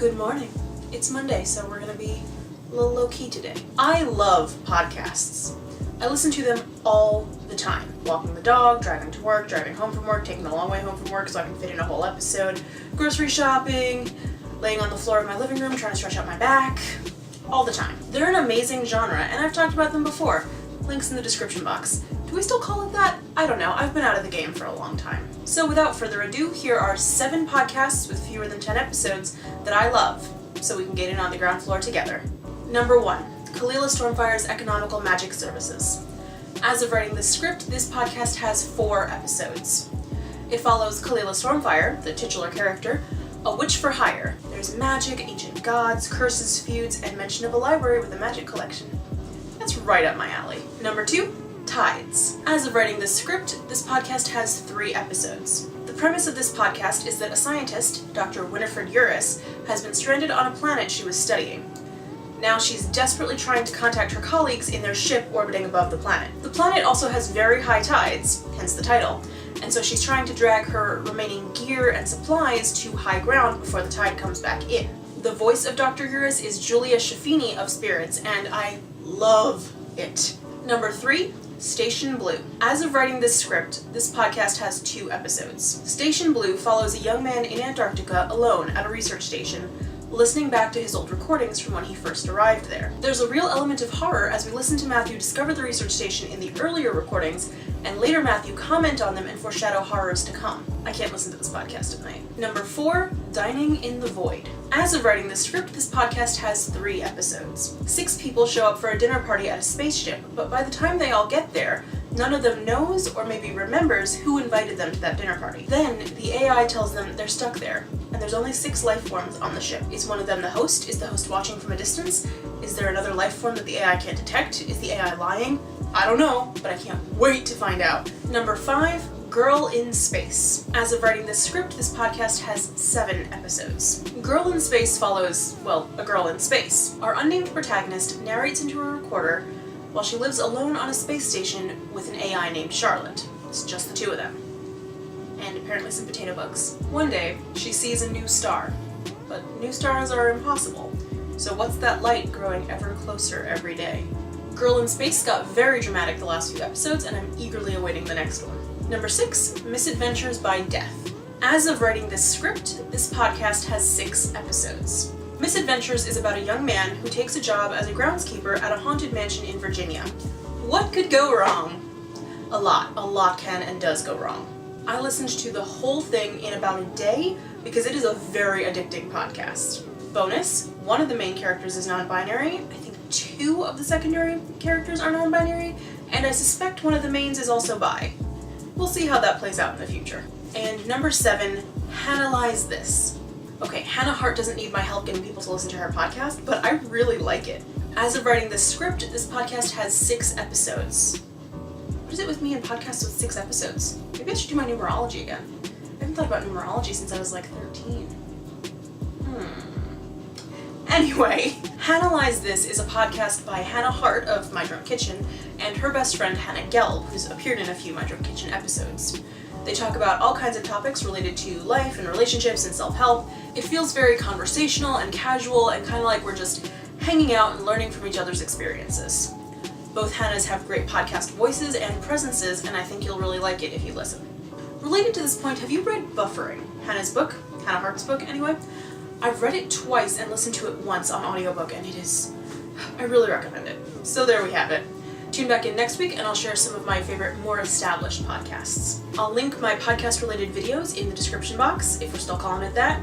Good morning. It's Monday, so we're gonna be a little low-key today. I love podcasts. I listen to them all the time. Walking the dog, driving to work, driving home from work, taking the long way home from work so I can fit in a whole episode, grocery shopping, laying on the floor of my living room trying to stretch out my back. All the time. They're an amazing genre, and I've talked about them before. Links in the description box. Do we still call it that? I don't know. I've been out of the game for a long time. So without further ado, here are 7 podcasts with fewer than 10 episodes that I love, so we can get in on the ground floor together. Number 1. Kalila Stormfire's Economical Magic Services. As of writing this script, this podcast has 4 episodes. It follows Kalila Stormfire, the titular character, a witch for hire. There's magic, ancient gods, curses, feuds, and mention of a library with a magic collection. That's right up my alley. Number 2. Tides. As of writing this script, this podcast has 3 episodes. The premise of this podcast is that a scientist, Dr. Winifred Uris, has been stranded on a planet she was studying. Now she's desperately trying to contact her colleagues in their ship orbiting above the planet. The planet also has very high tides, hence the title, and so she's trying to drag her remaining gear and supplies to high ground before the tide comes back in. The voice of Dr. Uris is Julia Schifini of Spirits, and I love it. Number 3. Station Blue. As of writing this script, this podcast has 2 episodes. Station Blue follows a young man in Antarctica alone at a research station, listening back to his old recordings from when he first arrived there. There's a real element of horror as we listen to Matthew discover the research station in the earlier recordings, and later Matthew comment on them and foreshadow horrors to come. I can't listen to this podcast at night. Number 4. Dining in the Void. As of writing this script, this podcast has 3 episodes. 6 people show up for a dinner party at a spaceship, but by the time they all get there, none of them knows or maybe remembers who invited them to that dinner party. Then, the AI tells them they're stuck there, and there's only 6 life forms on the ship. Is one of them the host? Is the host watching from a distance? Is there another life form that the AI can't detect? Is the AI lying? I don't know, but I can't wait to find out. Number 5. Girl in Space. As of writing this script, this podcast has 7 episodes. Girl in Space follows, well, a girl in space. Our unnamed protagonist narrates into a recorder while she lives alone on a space station with an AI named Charlotte. It's just the 2 of them. And apparently some potato bugs. One day, she sees a new star. But new stars are impossible. So what's that light growing ever closer every day? Girl in Space got very dramatic the last few episodes, and I'm eagerly awaiting the next one. Number 6. Misadventures by Death. As of writing this script, this podcast has 6 episodes. Misadventures is about a young man who takes a job as a groundskeeper at a haunted mansion in Virginia. What could go wrong? A lot can and does go wrong. I listened to the whole thing in about a day because it is a very addicting podcast. Bonus, one of the main characters is non-binary. I think 2 of the secondary characters are non-binary, and I suspect one of the mains is also bi. We'll see how that plays out in the future. And number 7, Hannahlyze this. Okay, Hannah Hart doesn't need my help getting people to listen to her podcast, but I really like it. As of writing this script, this podcast has 6 episodes. What is it with me and podcasts with 6 episodes? Maybe I should do my numerology again. I haven't thought about numerology since I was like 13. Anyway, Hannahlyze This is a podcast by Hannah Hart of My Drunk Kitchen and her best friend Hannah Gelb, who's appeared in a few My Drunk Kitchen episodes. They talk about all kinds of topics related to life and relationships and self-help. It feels very conversational and casual and kind of like we're just hanging out and learning from each other's experiences. Both Hannahs have great podcast voices and presences, and I think you'll really like it if you listen. Related to this point, have you read Buffering? Hannah's book? Hannah Hart's book, anyway? I've read it twice and listened to it once on audiobook, and I really recommend it. So there we have it. Tune back in next week and I'll share some of my favorite, more established podcasts. I'll link my podcast-related videos in the description box, if we're still calling it that.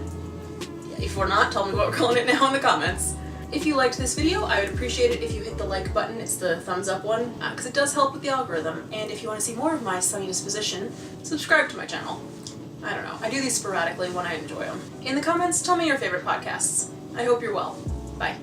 If we're not, tell me what we're calling it now in the comments. If you liked this video, I would appreciate it if you hit the like button. It's the thumbs up one, because it does help with the algorithm. And if you want to see more of my sunny disposition, subscribe to my channel. I don't know, I do these sporadically when I enjoy them. In the comments, tell me your favorite podcasts. I hope you're well. Bye.